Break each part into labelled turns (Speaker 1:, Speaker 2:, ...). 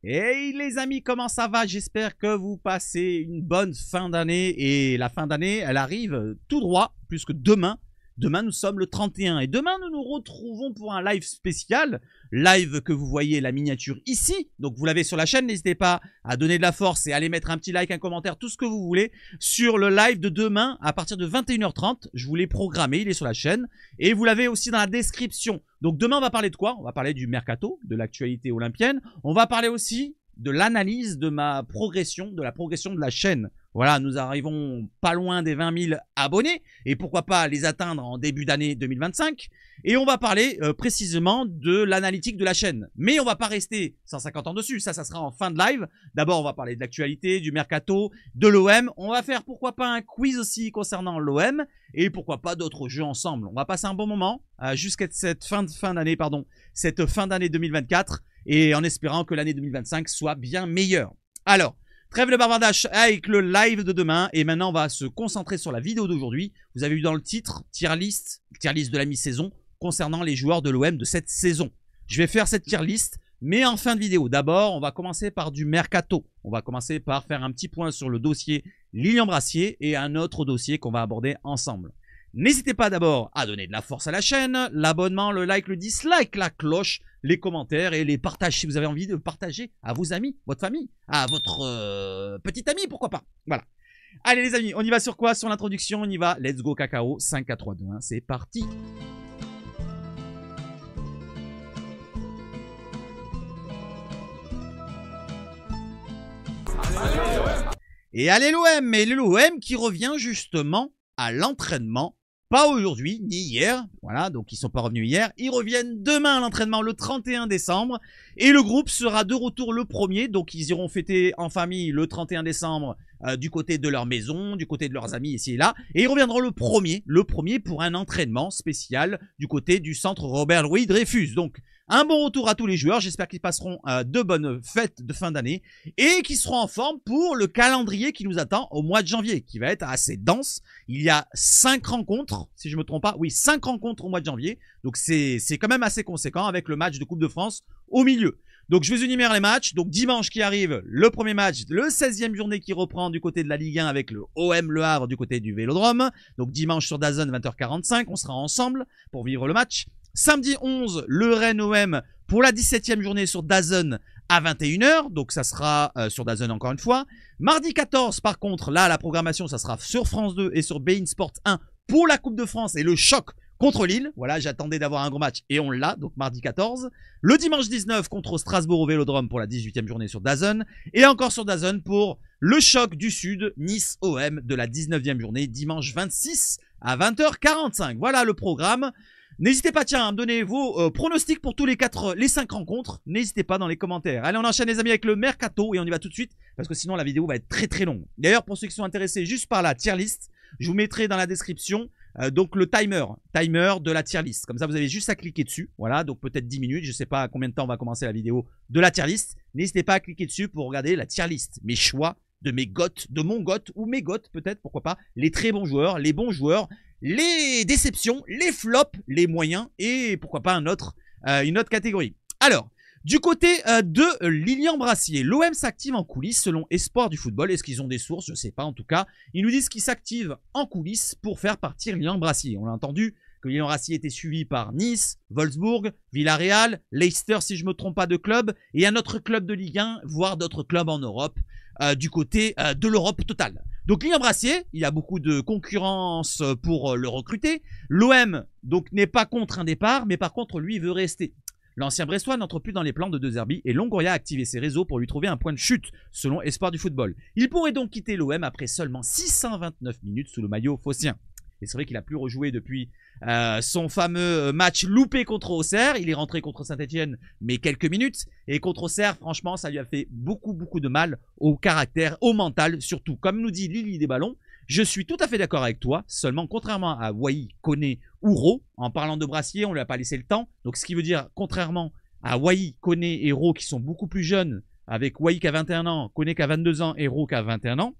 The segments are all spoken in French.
Speaker 1: Hey les amis, comment ça va? J'espère que vous passez une bonne fin d'année. Et la fin d'année, elle arrive tout droit, puisque demain, nous sommes le 31. Et demain, nous nous retrouvons pour un live spécial. Live que vous voyez la miniature ici. Donc vous l'avez sur la chaîne. N'hésitez pas à donner de la force et à aller mettre un petit like, un commentaire, tout ce que vous voulez. Sur le live de demain, à partir de 21h30, je vous l'ai programmé, il est sur la chaîne. Et vous l'avez aussi dans la description. Donc demain, on va parler de quoi? On va parler du mercato, de l'actualité olympienne. On va parler aussi de l'analyse de ma progression, de la progression de la chaîne. Voilà, nous arrivons pas loin des 20 000 abonnés et pourquoi pas les atteindre en début d'année 2025. Et on va parler précisément de l'analytique de la chaîne. Mais on va pas rester 150 ans dessus, ça sera en fin de live. D'abord, on va parler de l'actualité, du mercato, de l'OM. On va faire pourquoi pas un quiz aussi concernant l'OM et pourquoi pas d'autres jeux ensemble. On va passer un bon moment jusqu'à cette fin d'année 2024 et en espérant que l'année 2025 soit bien meilleure. Alors, trêve le bavardage avec le live de demain. Et maintenant, on va se concentrer sur la vidéo d'aujourd'hui. Vous avez vu dans le titre, tier list de la mi-saison concernant les joueurs de l'OM de cette saison. Je vais faire cette tier list, mais en fin de vidéo. D'abord, on va commencer par du mercato. On va commencer par faire un petit point sur le dossier Lilian Brassier et un autre dossier qu'on va aborder ensemble. N'hésitez pas d'abord à donner de la force à la chaîne, l'abonnement, le like, le dislike, la cloche, les commentaires et les partages si vous avez envie de partager à vos amis, votre famille, à votre petit ami, pourquoi pas. Voilà. Allez les amis, on y va sur quoi? Sur l'introduction, on y va. Let's go cacao, 5, 4, 3, 2, 1, c'est parti. Et allez l'OM, et l'OM qui revient justement à l'entraînement. Pas aujourd'hui, ni hier. Voilà, donc ils sont pas revenus hier. Ils reviennent demain à l'entraînement le 31 décembre. Et le groupe sera de retour le 1er. Donc ils iront fêter en famille le 31 décembre du côté de leur maison, du côté de leurs amis ici et là. Et ils reviendront le 1er pour un entraînement spécial du côté du centre Robert-Louis Dreyfus. Donc un bon retour à tous les joueurs. J'espère qu'ils passeront de bonnes fêtes de fin d'année et qu'ils seront en forme pour le calendrier qui nous attend au mois de janvier, qui va être assez dense. Il y a 5 rencontres, si je me trompe pas. Oui, 5 rencontres au mois de janvier. Donc c'est quand même assez conséquent avec le match de Coupe de France au milieu. Donc je vais énumérer les matchs. Donc dimanche qui arrive, le premier match, le 16e journée qui reprend du côté de la Ligue 1 avec le OM Le Havre du côté du Vélodrome. Donc dimanche sur DAZN 20h45, on sera ensemble pour vivre le match. Samedi 11, le Rennes OM pour la 17e journée sur DAZN à 21h. Donc ça sera sur DAZN encore une fois. Mardi 14, par contre, là la programmation, ça sera sur France 2 et sur beIN Sport 1 pour la Coupe de France et le choc contre Lille. Voilà, j'attendais d'avoir un gros match et on l'a, donc mardi 14. Le dimanche 19 contre Strasbourg au Vélodrome pour la 18e journée sur DAZN. Et encore sur DAZN pour le choc du Sud, Nice OM de la 19e journée, dimanche 26 à 20h45. Voilà le programme. N'hésitez pas, tiens, à me donner vos pronostics pour tous les 5 rencontres. N'hésitez pas dans les commentaires. Allez, on enchaîne les amis avec le mercato et on y va tout de suite parce que sinon la vidéo va être très très longue. D'ailleurs, pour ceux qui sont intéressés juste par la tier list, je vous mettrai dans la description donc le timer de la tier list. Comme ça, vous avez juste à cliquer dessus. Voilà, donc peut-être 10 minutes. Je ne sais pas à combien de temps on va commencer la vidéo de la tier list. N'hésitez pas à cliquer dessus pour regarder la tier list. Mes choix de mes GOAT, de mon GOAT ou mes GOAT peut-être, pourquoi pas. Les très bons joueurs, les bons joueurs, les déceptions, les flops, les moyens et pourquoi pas une autre catégorie. Alors, du côté de Lilian Brassier, l'OM s'active en coulisses selon Espoir du football. Est-ce qu'ils ont des sources? Je ne sais pas en tout cas. Ils nous disent qu'ils s'activent en coulisses pour faire partir Lilian Brassier. On l'a entendu que Lilian Brassier était suivi par Nice, Wolfsburg, Villarreal, Leicester si je ne me trompe pas de club et un autre club de Ligue 1, voire d'autres clubs en Europe du côté de l'Europe totale. Donc Lilian Brassier, il y a beaucoup de concurrence pour le recruter. L'OM donc n'est pas contre un départ, mais par contre lui il veut rester. L'ancien Brestois n'entre plus dans les plans de De Zerbi et Longoria a activé ses réseaux pour lui trouver un point de chute, selon Espoir du football. Il pourrait donc quitter l'OM après seulement 629 minutes sous le maillot phocéen. Et c'est vrai qu'il a plus rejoué depuis son fameux match loupé contre Auxerre. Il est rentré contre Saint-Etienne, mais quelques minutes. Et contre Auxerre, franchement, ça lui a fait beaucoup de mal au caractère, au mental surtout. Comme nous dit Lily des Ballons, je suis tout à fait d'accord avec toi. Seulement, contrairement à Wai, Koné ou Ro, en parlant de Brassier, on ne lui a pas laissé le temps. Donc, ce qui veut dire, contrairement à Wai, Koné et Ro qui sont beaucoup plus jeunes, avec Wai qui a 21 ans, Koné qui a 22 ans et Ro qui a 21 ans,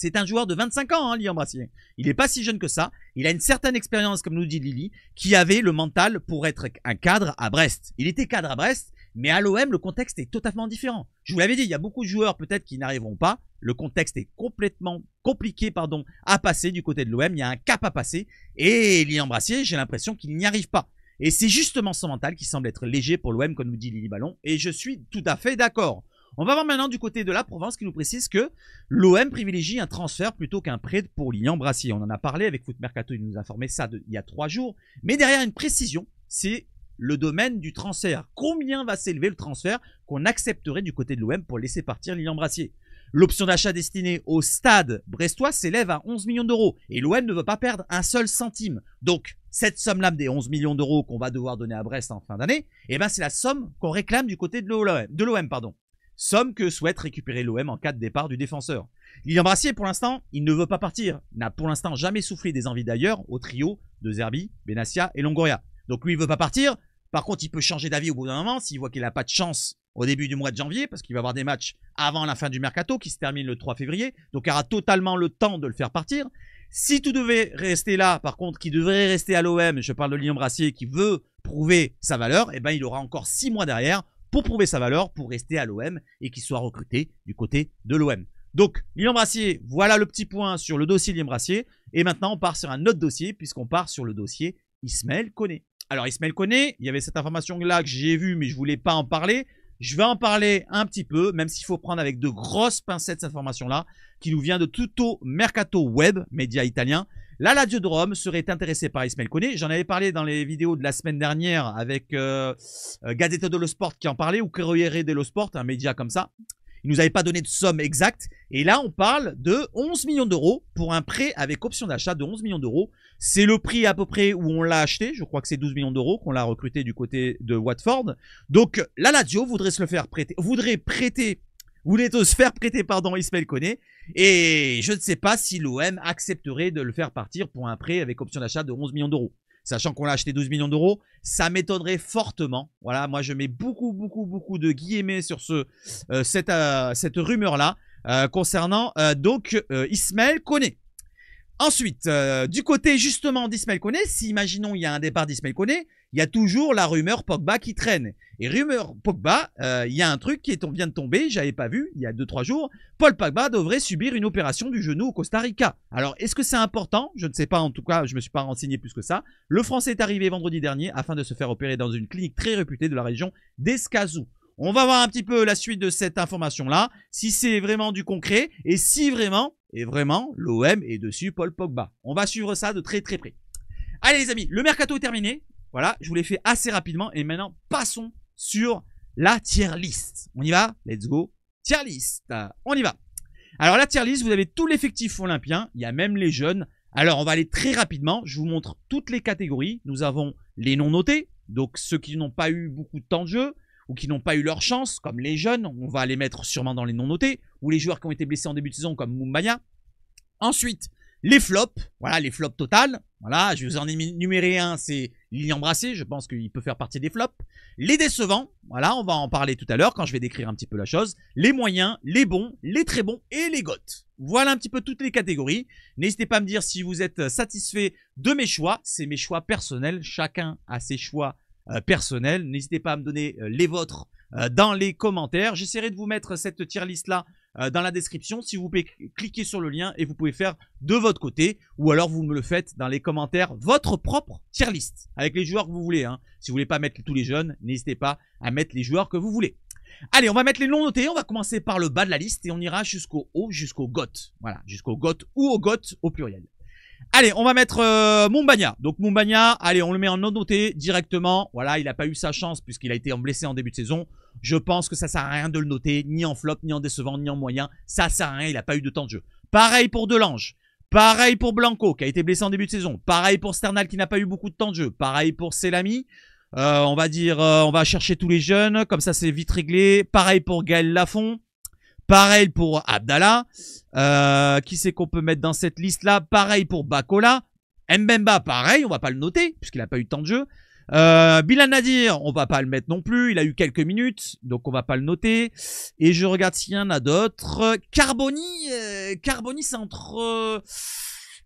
Speaker 1: c'est un joueur de 25 ans, hein, Lilian Brassier. Il n'est pas si jeune que ça. Il a une certaine expérience, comme nous dit Lily, qui avait le mental pour être un cadre à Brest. Il était cadre à Brest, Mais à l'OM, le contexte est totalement différent. Je vous l'avais dit, il y a beaucoup de joueurs peut-être qui n'arriveront pas. Le contexte est complètement compliqué à passer du côté de l'OM. Il y a un cap à passer. Et Lilian Brassier, j'ai l'impression qu'il n'y arrive pas. Et c'est justement son mental qui semble être léger pour l'OM, comme nous dit Lily Ballon. Et je suis tout à fait d'accord. On va voir maintenant du côté de la Provence qui nous précise que l'OM privilégie un transfert plutôt qu'un prêt pour Lilian Brassier. On en a parlé avec Foot Mercato, il nous a informé ça il y a 3 jours. Mais derrière une précision, c'est le domaine du transfert. Combien va s'élever le transfert qu'on accepterait du côté de l'OM pour laisser partir Lilian Brassier? L'option d'achat destinée au stade brestois s'élève à 11 millions d'euros. Et l'OM ne veut pas perdre un seul centime. Donc, cette somme-là des 11 millions d'euros qu'on va devoir donner à Brest en fin d'année, eh ben, c'est la somme qu'on réclame du côté de l'OM. Somme que souhaite récupérer l'OM en cas de départ du défenseur. Lilian Brassier, pour l'instant, il ne veut pas partir. Il n'a pour l'instant jamais soufflé des envies d'ailleurs au trio de Zerbi, Benassia et Longoria. Donc lui, il ne veut pas partir. Par contre, il peut changer d'avis au bout d'un moment s'il voit qu'il n'a pas de chance au début du mois de janvier, parce qu'il va avoir des matchs avant la fin du mercato qui se termine le 3 février. Donc il aura totalement le temps de le faire partir. Si tout devait rester là, par contre, qui devrait rester à l'OM, je parle de Lilian Brassier qui veut prouver sa valeur, eh ben, il aura encore 6 mois derrière pour prouver sa valeur, pour rester à l'OM et qu'il soit recruté du côté de l'OM. Donc, Lilian Brassier, voilà le petit point sur le dossier Lilian Brassier. Et maintenant, on part sur un autre dossier, puisqu'on part sur le dossier Ismaël Koné. Alors, Ismaël Koné, il y avait cette information-là que j'ai vue, mais je ne voulais pas en parler. Je vais en parler un petit peu, même s'il faut prendre avec de grosses pincettes cette information-là, qui nous vient de Tutto Mercato Web, média italien. La Lazio de Rome serait intéressée par Ismaël Koné. J'en avais parlé dans les vidéos de la semaine dernière avec Gazzetta dello Sport qui en parlait, ou Corriere dello Sport, un média comme ça. Il nous avait pas donné de somme exacte. Et là, on parle de 11 millions d'euros pour un prêt avec option d'achat de 11 millions d'euros. C'est le prix à peu près où on l'a acheté. Je crois que c'est 12 millions d'euros qu'on l'a recruté du côté de Watford. Donc, la Lazio voudrait se le faire prêter. Voudrait se faire prêter, Ismaël Koné. Et je ne sais pas si l'OM accepterait de le faire partir pour un prêt avec option d'achat de 11 millions d'euros. Sachant qu'on l'a acheté 12 millions d'euros, ça m'étonnerait fortement. Voilà, moi je mets beaucoup de guillemets sur cette rumeur-là concernant Ismaël Koné. Ensuite, du côté justement d'Ismaël Koné, si imaginons il y a un départ d'Ismaël Koné, il y a toujours la rumeur Pogba qui traîne. Et rumeur Pogba, il y a un truc qui vient de tomber, j'avais pas vu, il y a 2-3 jours. Paul Pogba devrait subir une opération du genou au Costa Rica. Alors, est-ce que c'est important? Je ne sais pas, en tout cas, je me suis pas renseigné plus que ça. Le Français est arrivé vendredi dernier afin de se faire opérer dans une clinique très réputée de la région d'Escazú. On va voir un petit peu la suite de cette information-là, si c'est vraiment du concret, et si vraiment, l'OM est dessus Paul Pogba. On va suivre ça de très près. Allez les amis, le mercato est terminé. Voilà, je vous l'ai fait assez rapidement, et maintenant, passons sur la tier list. On y va? Let's go. Tier list. On y va. Alors la tier list, vous avez tout l'effectif olympien, il y a même les jeunes. Alors on va aller très rapidement, je vous montre toutes les catégories. Nous avons les non notés, donc ceux qui n'ont pas eu beaucoup de temps de jeu, ou qui n'ont pas eu leur chance, comme les jeunes, on va les mettre sûrement dans les non notés, ou les joueurs qui ont été blessés en début de saison, comme Moumbagna. Ensuite, les flops, voilà, les flops totales. Voilà, je vous en ai énuméré un, c'est Lilian Brassier, je pense qu'il peut faire partie des flops. Les décevants, voilà, on va en parler tout à l'heure quand je vais décrire un petit peu la chose. Les moyens, les bons, les très bons et les goths. Voilà un petit peu toutes les catégories. N'hésitez pas à me dire si vous êtes satisfait de mes choix. C'est mes choix personnels, chacun a ses choix personnels. N'hésitez pas à me donner les vôtres dans les commentaires. J'essaierai de vous mettre cette tier list là dans la description. Si vous pouvez cliquer sur le lien et vous pouvez faire de votre côté, ou alors vous me le faites dans les commentaires, votre propre tier list avec les joueurs que vous voulez. Si vous voulez pas mettre tous les jeunes, n'hésitez pas à mettre les joueurs que vous voulez. Allez, on va mettre les non notés. On va commencer par le bas de la liste et on ira jusqu'au haut, jusqu'au GOAT. Voilà, jusqu'au GOAT ou au GOAT au pluriel. Allez, on va mettre Moumbagna. Donc Moumbagna, allez, on le met en non noté directement. Voilà, il n'a pas eu sa chance puisqu'il a été blessé en début de saison. Je pense que ça sert à rien de le noter, ni en flop, ni en décevant, ni en moyen. Ça sert à rien, il n'a pas eu de temps de jeu. Pareil pour Delange. Pareil pour Blanco qui a été blessé en début de saison. Pareil pour Sternal qui n'a pas eu beaucoup de temps de jeu. Pareil pour Selami. On va dire, on va chercher tous les jeunes. Comme ça, c'est vite réglé. Pareil pour Gaël Lafont. Pareil pour Abdallah. Qui c'est qu'on peut mettre dans cette liste-là? Pareil pour Bakola. Mbemba, pareil, on va pas le noter, puisqu'il n'a pas eu de temps de jeu. Bilal Nadir, on va pas le mettre non plus. Il a eu quelques minutes, donc on va pas le noter. Et je regarde s'il y en a d'autres. Carboni, c'est entre...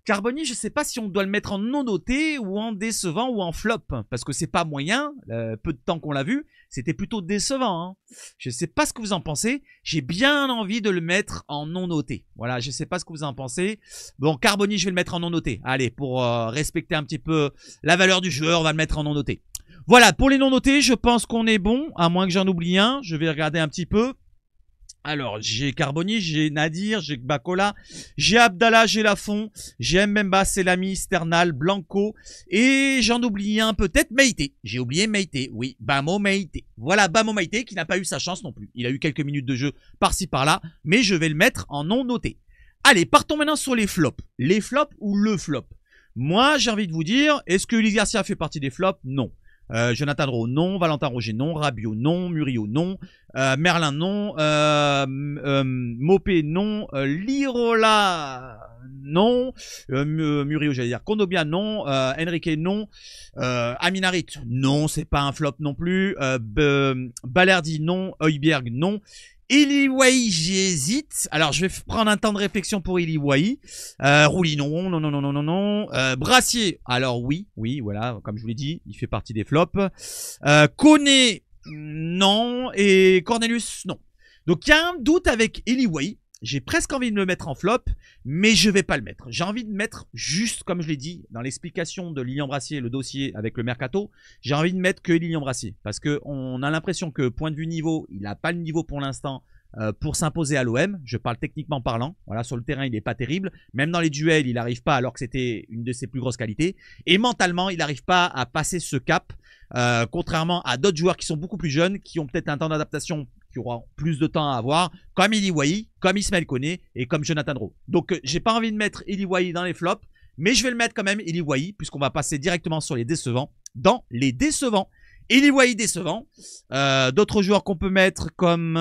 Speaker 1: Carboni, je sais pas si on doit le mettre en non noté ou en décevant ou en flop. Parce que c'est pas moyen, peu de temps qu'on l'a vu. c'était plutôt décevant. Hein. Je sais pas ce que vous en pensez. J'ai bien envie de le mettre en non noté. Voilà, je sais pas ce que vous en pensez. Bon, Carboni, je vais le mettre en non noté. Allez, pour respecter un petit peu la valeur du joueur, on va le mettre en non noté. Voilà, pour les non notés, je pense qu'on est bon, à moins que j'en oublie un. Je vais regarder un petit peu. Alors, j'ai Carboni, j'ai Nadir, j'ai Bakola, j'ai Abdallah, j'ai Lafont, j'ai Mbemba, Selami, Sternal, Blanco, et j'en oublie un peut-être, Meïté. J'ai oublié Meïté, oui, Bamo Meïté. Voilà, Bamo Meïté qui n'a pas eu sa chance non plus. Il a eu quelques minutes de jeu par-ci par-là, mais je vais le mettre en non noté. Allez, partons maintenant sur les flops. Les flops ou le flop? Moi, j'ai envie de vous dire, est-ce que Ulysse Garcia fait partie des flops? Non. Jonathan Rowe, non. Valentin Roger, non. Rabiot, non. Murillo, non. Merlin, non. Mopé, non. Lirola, non. Murillo, j'allais dire. Kondogbia, non. Enrique, non. Aminarit, non. C'est pas un flop non plus. Balerdi, non. Højbjerg, non. Eliwai, j'hésite. Alors, je vais prendre un temps de réflexion pour Eliwai. Rouli, non, non, non, non, non, non, non. Brassier, alors oui, oui, voilà, comme je vous l'ai dit, il fait partie des flops. Koné, non. Et Cornelius, non. Donc, il y a un doute avec Eliwai. J'ai presque envie de le mettre en flop, mais je vais pas le mettre. J'ai envie de mettre juste, comme je l'ai dit, dans l'explication de Lilian Brassier, le dossier avec le Mercato, j'ai envie de mettre que Lilian Brassier. Parce qu'on a l'impression que, point de vue niveau, il n'a pas le niveau pour l'instant pour s'imposer à l'OM. Je parle techniquement parlant. Voilà, sur le terrain, il n'est pas terrible. Même dans les duels, il n'arrive pas alors que c'était une de ses plus grosses qualités. Et mentalement, il n'arrive pas à passer ce cap, contrairement à d'autres joueurs qui sont beaucoup plus jeunes, qui ont peut-être un temps d'adaptation qui aura plus de temps à avoir, comme Eliwai, comme Ismaël Koné et comme Jonathan Rowe. Donc, j'ai pas envie de mettre Eliwai dans les flops, mais je vais le mettre quand même, Eliwai, puisqu'on va passer directement sur les décevants. Dans les décevants, Eliwai décevant. D'autres joueurs qu'on peut mettre comme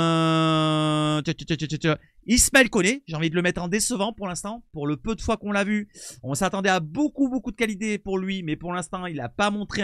Speaker 1: Ismaël Koné, j'ai envie de le mettre en décevant pour l'instant. Pour le peu de fois qu'on l'a vu, on s'attendait à beaucoup de qualité pour lui, mais pour l'instant, il n'a pas montré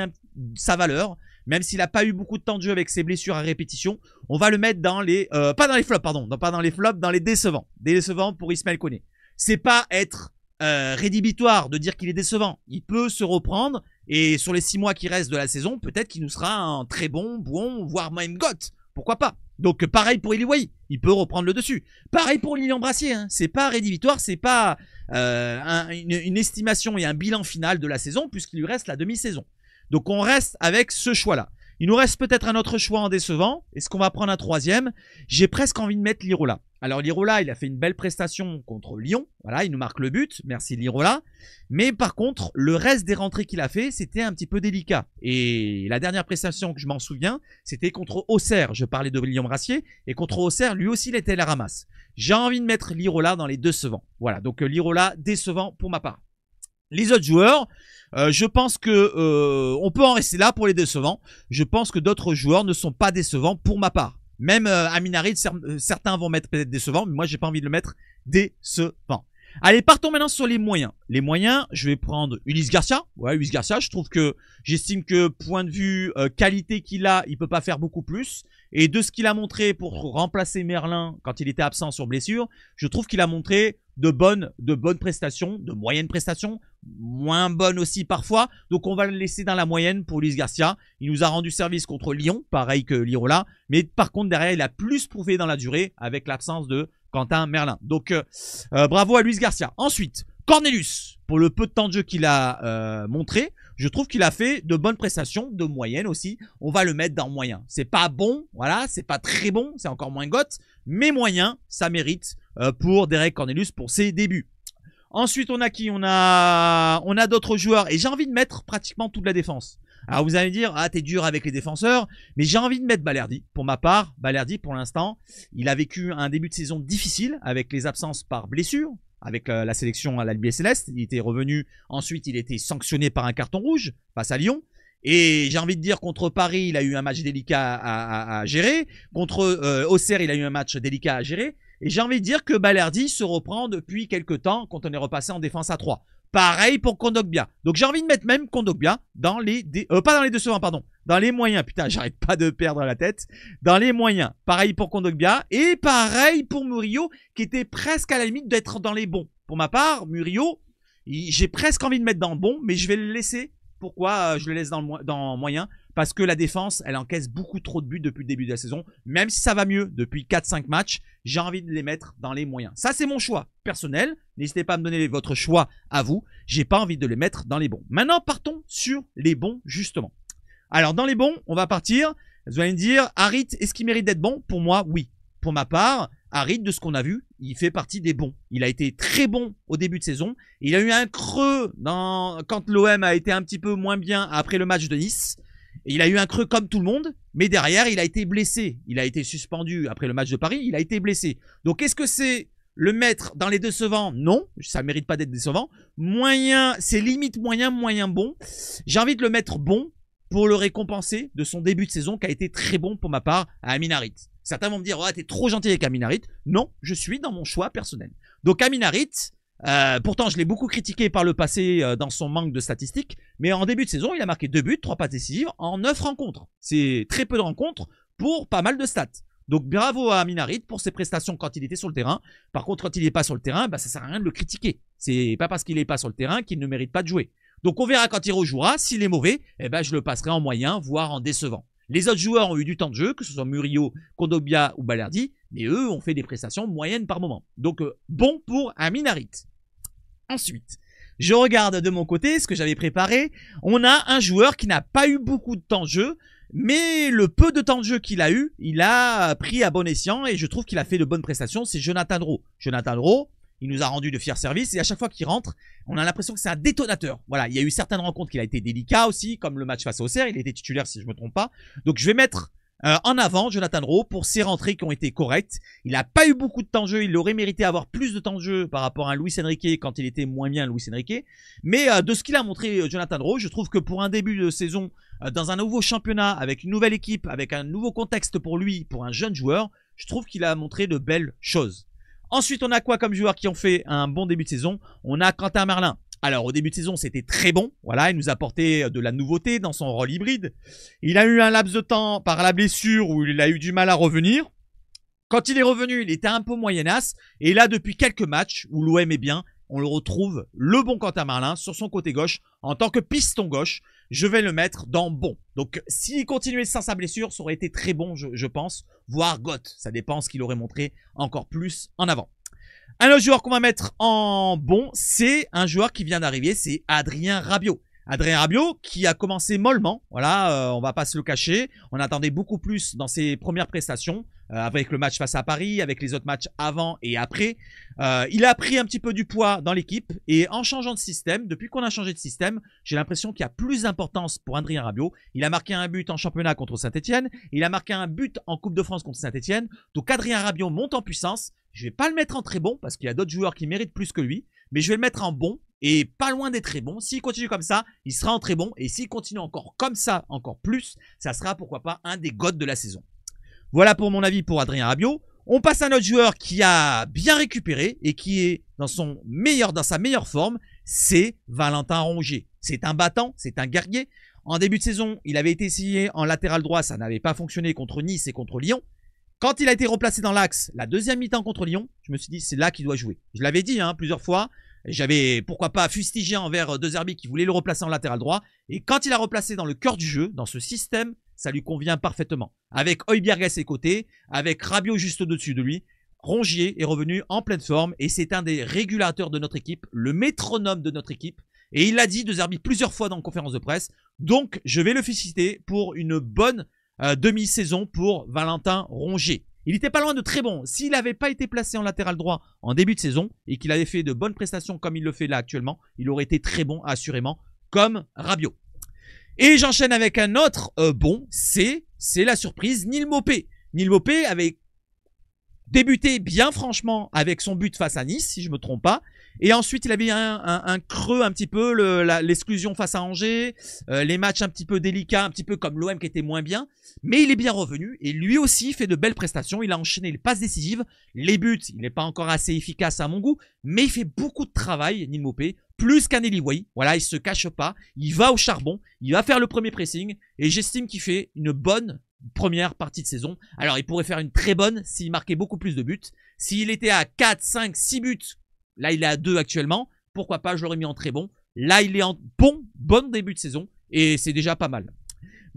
Speaker 1: sa valeur. Même s'il n'a pas eu beaucoup de temps de jeu avec ses blessures à répétition, on va le mettre dans les... pas dans les flops, pardon. Non, pas dans les flops, dans les décevants. Décevants pour Ismaël Koné. C'est pas être rédhibitoire de dire qu'il est décevant. Il peut se reprendre et sur les 6 mois qui restent de la saison, peut-être qu'il nous sera un très bon, voire même goth. Pourquoi pas? Donc pareil pour Eliwai, il peut reprendre le dessus. Pareil pour Lilian Brassier, hein. C'est pas rédhibitoire, c'est pas une estimation et un bilan final de la saison puisqu'il lui reste la demi-saison. Donc on reste avec ce choix-là. Il nous reste peut-être un autre choix en décevant. Est-ce qu'on va prendre un troisième? J'ai presque envie de mettre Lirola. Alors Lirola, il a fait une belle prestation contre Lyon. Voilà, il nous marque le but. Merci Lirola. Mais par contre, le reste des rentrées qu'il a fait, c'était un petit peu délicat. Et la dernière prestation que je m'en souviens, c'était contre Auxerre. Je parlais de William Brassier. Et contre Auxerre, lui aussi, il était à la ramasse. J'ai envie de mettre Lirola dans les décevants. Voilà, donc Lirola, décevant pour ma part. Les autres joueurs, je pense que on peut en rester là pour les décevants. Je pense que d'autres joueurs ne sont pas décevants pour ma part. Même Aminarit, certains vont mettre peut-être décevant, mais moi j'ai pas envie de le mettre décevant. Allez, partons maintenant sur les moyens. Les moyens, je vais prendre Ulysse Garcia. Ouais, Ulysse Garcia, je trouve que j'estime que point de vue qualité qu'il a, il peut pas faire beaucoup plus. Et de ce qu'il a montré pour remplacer Merlin quand il était absent sur blessure, je trouve qu'il a montré de bonnes prestations, de moyennes prestations, moins bonnes aussi parfois. Donc on va le laisser dans la moyenne pour Ulysse Garcia. Il nous a rendu service contre Lyon, pareil que Lirola. Mais par contre derrière, il a plus prouvé dans la durée avec l'absence de Quentin Merlin. Donc bravo à Ulysse Garcia. Ensuite, Cornelius, pour le peu de temps de jeu qu'il a montré, je trouve qu'il a fait de bonnes prestations, de moyenne aussi. On va le mettre dans moyen. C'est pas bon, voilà, c'est pas très bon, c'est encore moins goth, mais moyen, ça mérite pour Derek Cornelius pour ses débuts. Ensuite, on a qui? On a d'autres joueurs et j'ai envie de mettre pratiquement toute la défense. Alors vous allez me dire, ah t'es dur avec les défenseurs, mais j'ai envie de mettre Balerdi. Pour ma part, Balerdi pour l'instant, il a vécu un début de saison difficile avec les absences par blessure, avec la sélection à l'Albier Céleste. Il était revenu, ensuite il était sanctionné par un carton rouge face à Lyon. Et j'ai envie de dire, contre Paris, il a eu un match délicat à gérer. Contre Auxerre, il a eu un match délicat à gérer. Et j'ai envie de dire que Balerdi se reprend depuis quelques temps quand on est repassé en défense à 3. Pareil pour Kondogbia. Donc j'ai envie de mettre même Kondogbia dans les... pas dans les décevants, pardon. Dans les moyens. Putain, j'arrête pas de perdre la tête. Dans les moyens. Pareil pour Kondogbia. Et pareil pour Murillo, qui était presque à la limite d'être dans les bons. Pour ma part, Murillo, j'ai presque envie de mettre dans le bon, mais je vais le laisser. Pourquoi je le laisse dans moyen? parce que la défense, elle encaisse beaucoup trop de buts depuis le début de la saison. Même si ça va mieux depuis 4-5 matchs, j'ai envie de les mettre dans les moyens. Ça, c'est mon choix personnel. N'hésitez pas à me donner votre choix à vous. J'ai pas envie de les mettre dans les bons. Maintenant, partons sur les bons, justement. Alors, dans les bons, on va partir. Vous allez me dire, Harit, est-ce qu'il mérite d'être bon? Pour moi, oui. Pour ma part, Harit, de ce qu'on a vu, il fait partie des bons. Il a été très bon au début de saison. Il a eu un creux quand l'OM a été un petit peu moins bien après le match de Nice. Et il a eu un creux comme tout le monde, mais derrière, il a été blessé. Il a été suspendu après le match de Paris, il a été blessé. Donc, est-ce que c'est le mettre dans les décevants? Non, ça ne mérite pas d'être décevant. Moyen, c'est limite moyen, moyen bon. J'ai envie de le mettre bon pour le récompenser de son début de saison qui a été très bon pour ma part à Amin Harit. Certains vont me dire, oh, t'es trop gentil avec Amin Harit. Non, je suis dans mon choix personnel. Donc Amin Harit, pourtant je l'ai beaucoup critiqué par le passé dans son manque de statistiques, mais en début de saison, il a marqué 2 buts, 3 passes décisives en 9 rencontres. C'est très peu de rencontres pour pas mal de stats. Donc bravo à Amin Harit pour ses prestations quand il était sur le terrain. Par contre, quand il n'est pas sur le terrain, bah, ça sert à rien de le critiquer. C'est pas parce qu'il n'est pas sur le terrain qu'il ne mérite pas de jouer. Donc on verra quand il rejouera. S'il est mauvais, eh ben, je le passerai en moyen, voire en décevant. Les autres joueurs ont eu du temps de jeu, que ce soit Murillo, Kondogbia ou Balerdi, mais eux ont fait des prestations moyennes par moment. Donc bon pour Amin Harit. Ensuite, je regarde de mon côté ce que j'avais préparé. On a un joueur qui n'a pas eu beaucoup de temps de jeu, mais le peu de temps de jeu qu'il a eu, il a pris à bon escient et je trouve qu'il a fait de bonnes prestations. C'est Jonathan Rowe. Jonathan Rowe, il nous a rendu de fiers services et à chaque fois qu'il rentre, on a l'impression que c'est un détonateur. Voilà, il y a eu certaines rencontres qu'il a été délicat aussi, comme le match face au Auxerre. Il était titulaire si je ne me trompe pas. Donc je vais mettre en avant Jonathan Rowe pour ses rentrées qui ont été correctes. Il n'a pas eu beaucoup de temps de jeu. Il aurait mérité avoir plus de temps de jeu par rapport à Luis Enrique quand il était moins bien Luis Enrique. Mais de ce qu'il a montré Jonathan Rowe, je trouve que pour un début de saison, dans un nouveau championnat, avec une nouvelle équipe, avec un nouveau contexte pour lui, pour un jeune joueur, je trouve qu'il a montré de belles choses. Ensuite, on a quoi comme joueurs qui ont fait un bon début de saison? On a Quentin Merlin. Alors, au début de saison, c'était très bon. Voilà, il nous a apporté de la nouveauté dans son rôle hybride. Il a eu un laps de temps par la blessure où il a eu du mal à revenir. Quand il est revenu, il était un peu moyenasse. Et là, depuis quelques matchs où l'OM est bien, on le retrouve, le bon Quentin Merlin, sur son côté gauche. En tant que piston gauche, je vais le mettre dans bon. Donc, s'il continuait sans sa blessure, ça aurait été très bon, je pense. Voire Goth. Ça dépend ce qu'il aurait montré encore plus en avant. Un autre joueur qu'on va mettre en bon, c'est un joueur qui vient d'arriver, c'est Adrien Rabiot. Adrien Rabiot qui a commencé mollement, voilà, on va pas se le cacher. On attendait beaucoup plus dans ses premières prestations, avec le match face à Paris, avec les autres matchs avant et après. Il a pris un petit peu du poids dans l'équipe et en changeant de système, depuis qu'on a changé de système, j'ai l'impression qu'il y a plus d'importance pour Adrien Rabiot. Il a marqué un but en championnat contre Saint-Etienne, il a marqué un but en Coupe de France contre Saint-Etienne. Donc Adrien Rabiot monte en puissance. Je vais pas le mettre en très bon parce qu'il y a d'autres joueurs qui méritent plus que lui, mais je vais le mettre en bon et pas loin d'être très bon. S'il continue comme ça, il sera en très bon et s'il continue encore comme ça, encore plus, ça sera pourquoi pas un des goats de la saison. Voilà pour mon avis pour Adrien Rabiot. On passe à un autre joueur qui a bien récupéré et qui est dans sa meilleure forme, c'est Valentin Rongier. C'est un battant, c'est un guerrier. En début de saison, il avait été essayé en latéral droit, ça n'avait pas fonctionné contre Nice et contre Lyon. Quand il a été replacé dans l'axe, la deuxième mi-temps contre Lyon, je me suis dit c'est là qu'il doit jouer. Je l'avais dit plusieurs fois. J'avais pourquoi pas fustigé envers De Zerbi qui voulait le replacer en latéral droit. Et quand il a replacé dans le cœur du jeu, dans ce système, ça lui convient parfaitement. Avec Højbjerg à ses côtés, avec Rabiot juste au-dessus de lui, Rongier est revenu en pleine forme et c'est un des régulateurs de notre équipe, le métronome de notre équipe. Et il l'a dit De Zerbi plusieurs fois dans la conférence de presse. Donc je vais le féliciter pour une bonne demi-saison pour Valentin Rongier. Il n'était pas loin de très bon. S'il n'avait pas été placé en latéral droit en début de saison et qu'il avait fait de bonnes prestations comme il le fait là actuellement, il aurait été très bon assurément comme Rabiot. Et j'enchaîne avec un autre bon, c'est la surprise Neal Maupay. Neal Maupay avait débuté bien franchement avec son but face à Nice, si je ne me trompe pas. Et ensuite, il avait un creux un petit peu, l'exclusion face à Angers, les matchs un petit peu délicats, un petit peu comme l'OM qui était moins bien. Mais il est bien revenu et lui aussi fait de belles prestations. Il a enchaîné les passes décisives, les buts, il n'est pas encore assez efficace à mon goût, mais il fait beaucoup de travail, Neal Maupay, plus qu'un Eli. Voilà, il se cache pas, il va au charbon, il va faire le premier pressing et j'estime qu'il fait une bonne première partie de saison. Alors, il pourrait faire une très bonne s'il marquait beaucoup plus de buts. S'il était à 4, 5, 6 buts, là, il est à 2 actuellement. Pourquoi pas, je l'aurais mis en très bon. Là, il est en bon début de saison et c'est déjà pas mal.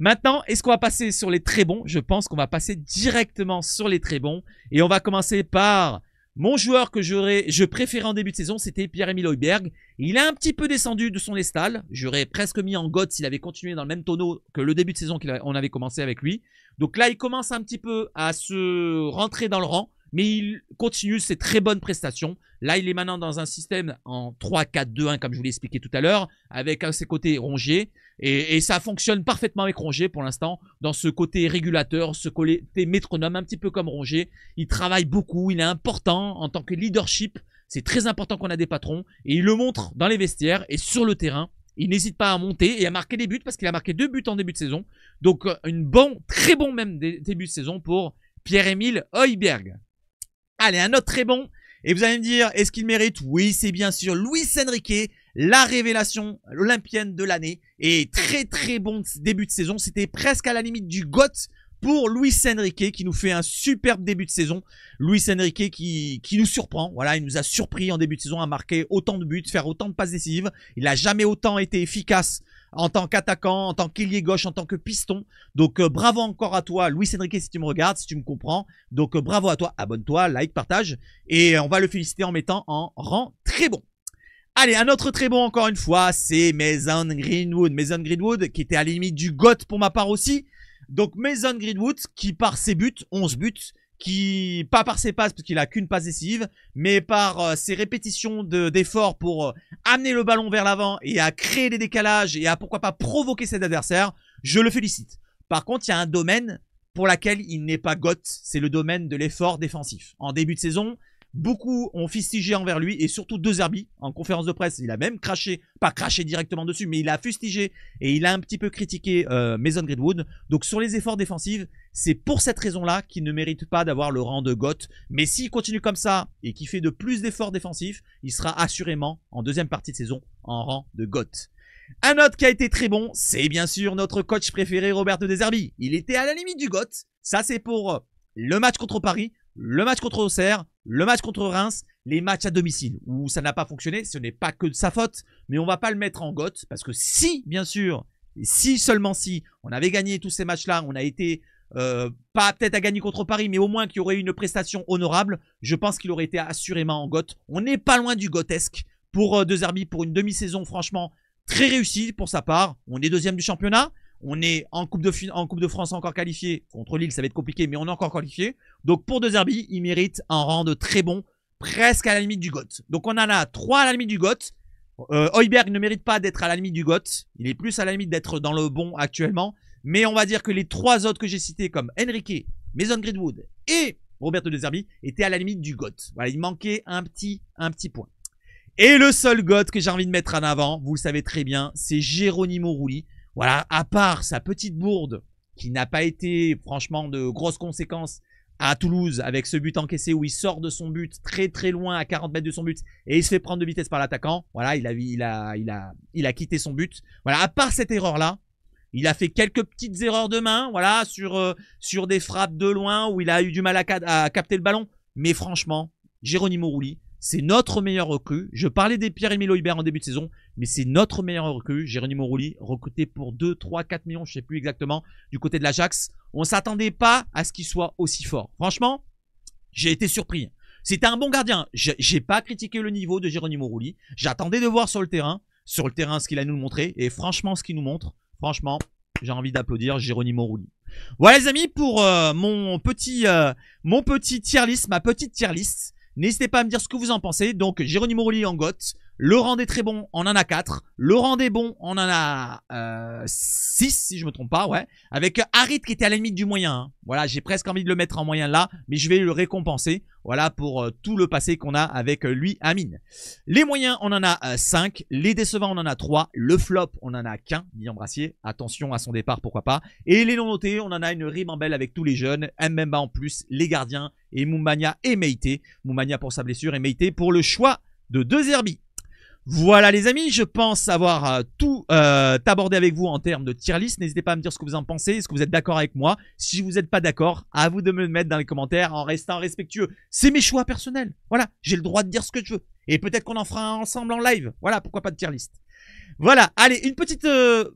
Speaker 1: Maintenant, est-ce qu'on va passer sur les très bons? Je pense qu'on va passer directement sur les très bons. Et on va commencer par mon joueur que je préférais en début de saison, c'était Pierre-Emile Højbjerg. Il a un petit peu descendu de son estal. J'aurais presque mis en GOAT s'il avait continué dans le même tonneau que le début de saison qu'on avait commencé avec lui. Donc là, il commence un petit peu à se rentrer dans le rang. Mais il continue ses très bonnes prestations. Là, il est maintenant dans un système en 3-4-2-1, comme je vous l'ai expliqué tout à l'heure, avec à ses côtés Rongier. Et ça fonctionne parfaitement avec Rongier pour l'instant, dans ce côté régulateur, ce côté métronome, un petit peu comme Rongier. Il travaille beaucoup, il est important en tant que leadership. C'est très important qu'on a des patrons. Et il le montre dans les vestiaires et sur le terrain. Il n'hésite pas à monter et à marquer des buts parce qu'il a marqué 2 buts en début de saison. Donc, très bon même début de saison pour Pierre-Emile Højbjerg. Allez, un autre très bon. Et vous allez me dire, est-ce qu'il mérite? Oui, c'est bien sûr Luis Enrique, la révélation olympienne de l'année. Et très bon début de saison. C'était presque à la limite du GOAT pour Luis Enrique qui nous fait un superbe début de saison. Luis Enrique qui nous surprend. Voilà, il nous a surpris en début de saison à marquer autant de buts, faire autant de passes décisives. Il n'a jamais autant été efficace en tant qu'attaquant, en tant qu'ailier gauche, en tant que piston. Donc bravo encore à toi Luis Enrique si tu me regardes, si tu me comprends. Donc bravo à toi, abonne-toi, like, partage. Et on va le féliciter en mettant en rang très bon. Allez, un autre très bon encore une fois, c'est Mason Greenwood. Mason Greenwood qui était à la limite du GOAT pour ma part aussi. Donc Mason Greenwood qui par ses buts, 11 buts, qui, pas par ses passes parce qu'il a qu'une passe décisive, mais par ses répétitions d'efforts pour amener le ballon vers l'avant et à créer des décalages et à pourquoi pas provoquer ses adversaires, je le félicite. Par contre, il y a un domaine pour lequel il n'est pas GOAT, c'est le domaine de l'effort défensif. En début de saison, beaucoup ont fustigé envers lui et surtout De Zerbi en conférence de presse. Il a même craché, pas craché directement dessus, mais il a fustigé et il a un petit peu critiqué Mason Greenwood. Donc sur les efforts défensifs, c'est pour cette raison-là qu'il ne mérite pas d'avoir le rang de GOAT. Mais s'il continue comme ça et qu'il fait de plus d'efforts défensifs, il sera assurément en deuxième partie de saison en rang de GOAT. Un autre qui a été très bon, c'est bien sûr notre coach préféré Roberto De Zerbi. Il était à la limite du GOAT. Ça c'est pour le match contre Paris, le match contre Auxerre, le match contre Reims, les matchs à domicile où ça n'a pas fonctionné. Ce n'est pas que de sa faute, mais on va pas le mettre en GOAT parce que si, bien sûr, si seulement si, on avait gagné tous ces matchs-là, on a été pas peut-être à gagner contre Paris, mais au moins qu'il y aurait eu une prestation honorable, je pense qu'il aurait été assurément en GOAT. On n'est pas loin du GOATesque pour De Zerbi pour une demi-saison franchement très réussie pour sa part. On est deuxième du championnat. On est en Coupe de France encore qualifié. Contre Lille, ça va être compliqué, mais on est encore qualifié. Donc pour De Zerbi, il mérite un rang de très bon, presque à la limite du GOAT. Donc on en a 3 à la limite du GOAT. Højbjerg ne mérite pas d'être à la limite du GOAT. Il est plus à la limite d'être dans le bon actuellement. Mais on va dire que les 3 autres que j'ai cités comme Enrique, Mason Greenwood et Roberto De Zerbi étaient à la limite du GOAT. Voilà, il manquait un petit point. Et le seul GOAT que j'ai envie de mettre en avant, vous le savez très bien, c'est Geronimo Rulli. Voilà, à part sa petite bourde qui n'a pas été franchement de grosses conséquences à Toulouse avec ce but encaissé où il sort de son but très loin à 40 mètres de son but et il se fait prendre de vitesse par l'attaquant. Voilà, il a quitté son but. Voilà, à part cette erreur-là, il a fait quelques petites erreurs de main, voilà, sur des frappes de loin où il a eu du mal à capter le ballon. Mais franchement, Geronimo Rulli, c'est notre meilleur recrue. Je parlais des Pierre-Emile Højbjerg en début de saison, mais c'est notre meilleur recrue. Geronimo Rulli, recruté pour 2, 3, 4 millions, je ne sais plus exactement, du côté de l'Ajax. On ne s'attendait pas à ce qu'il soit aussi fort. Franchement, j'ai été surpris. C'était un bon gardien. J'ai pas critiqué le niveau de Geronimo Rulli. J'attendais de voir sur le terrain ce qu'il a nous montrer. Et franchement, ce qu'il nous montre, franchement, j'ai envie d'applaudir Geronimo Rulli. Voilà les amis pour mon petit tier list, ma petite tier list. N'hésitez pas à me dire ce que vous en pensez. Donc, Geronimo Rulli en GOAT. Le rang des très bons, on en a 4. Le rang des bons, on en a 6, si je me trompe pas, ouais. Avec Harit qui était à la limite du moyen. Hein. Voilà, j'ai presque envie de le mettre en moyen là, mais je vais le récompenser. Voilà, pour tout le passé qu'on a avec lui, Amine. Les moyens, on en a 5. Les décevants, on en a 3. Le flop, on en a qu'un, Guillaume Brassier. Attention à son départ, pourquoi pas. Et les non notés, on en a une ribambelle avec tous les jeunes. Mbemba en plus, les gardiens, et Moumania et Meïté. Moumania pour sa blessure et Meïté pour le choix de De Zerbi. Voilà les amis, je pense avoir tout abordé avec vous en termes de tier list. N'hésitez pas à me dire ce que vous en pensez, est-ce que vous êtes d'accord avec moi. Si vous n'êtes pas d'accord, à vous de me le mettre dans les commentaires en restant respectueux. C'est mes choix personnels, voilà, j'ai le droit de dire ce que je veux. Et peut-être qu'on en fera ensemble en live, voilà, pourquoi pas de tier list. Voilà, allez, une petite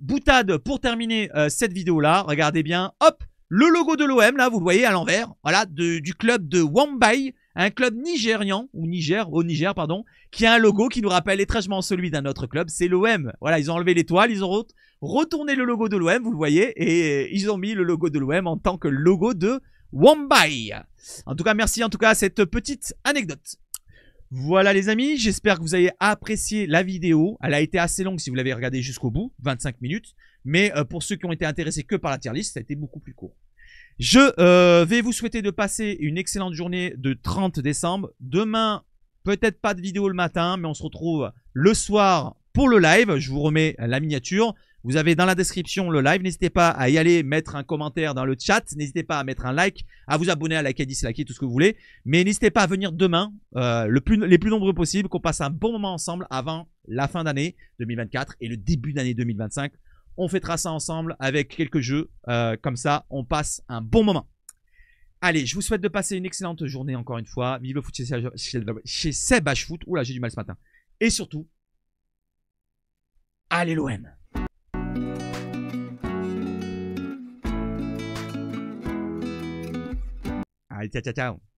Speaker 1: boutade pour terminer cette vidéo-là. Regardez bien, hop, le logo de l'OM, là, vous le voyez à l'envers, voilà, du club de Wambai, un club nigérian, ou au Niger, pardon, qui a un logo qui nous rappelle étrangement celui d'un autre club, c'est l'OM. Voilà, ils ont enlevé l'étoile, ils ont retourné le logo de l'OM, vous le voyez, et ils ont mis le logo de l'OM en tant que logo de Wambai. En tout cas, merci en tout cas à cette petite anecdote. Voilà les amis, j'espère que vous avez apprécié la vidéo. Elle a été assez longue si vous l'avez regardée jusqu'au bout, 25 minutes. Mais pour ceux qui ont été intéressés que par la tier list, ça a été beaucoup plus court. Je vais vous souhaiter de passer une excellente journée de 30 décembre. Demain, peut-être pas de vidéo le matin, mais on se retrouve le soir pour le live. Je vous remets la miniature. Vous avez dans la description le live. N'hésitez pas à y aller, mettre un commentaire dans le chat. N'hésitez pas à mettre un like, à vous abonner, à liker, disliker, tout ce que vous voulez. Mais n'hésitez pas à venir demain, les plus nombreux possible, qu'on passe un bon moment ensemble avant la fin d'année 2024 et le début d'année 2025. On fêtera ça ensemble avec quelques jeux. Comme ça, on passe un bon moment. Allez, je vous souhaite de passer une excellente journée encore une fois. Vive le foot chez Seb H-Foot. Oula, j'ai du mal ce matin. Et surtout, allez l'OM. Allez, ciao, ciao, ciao.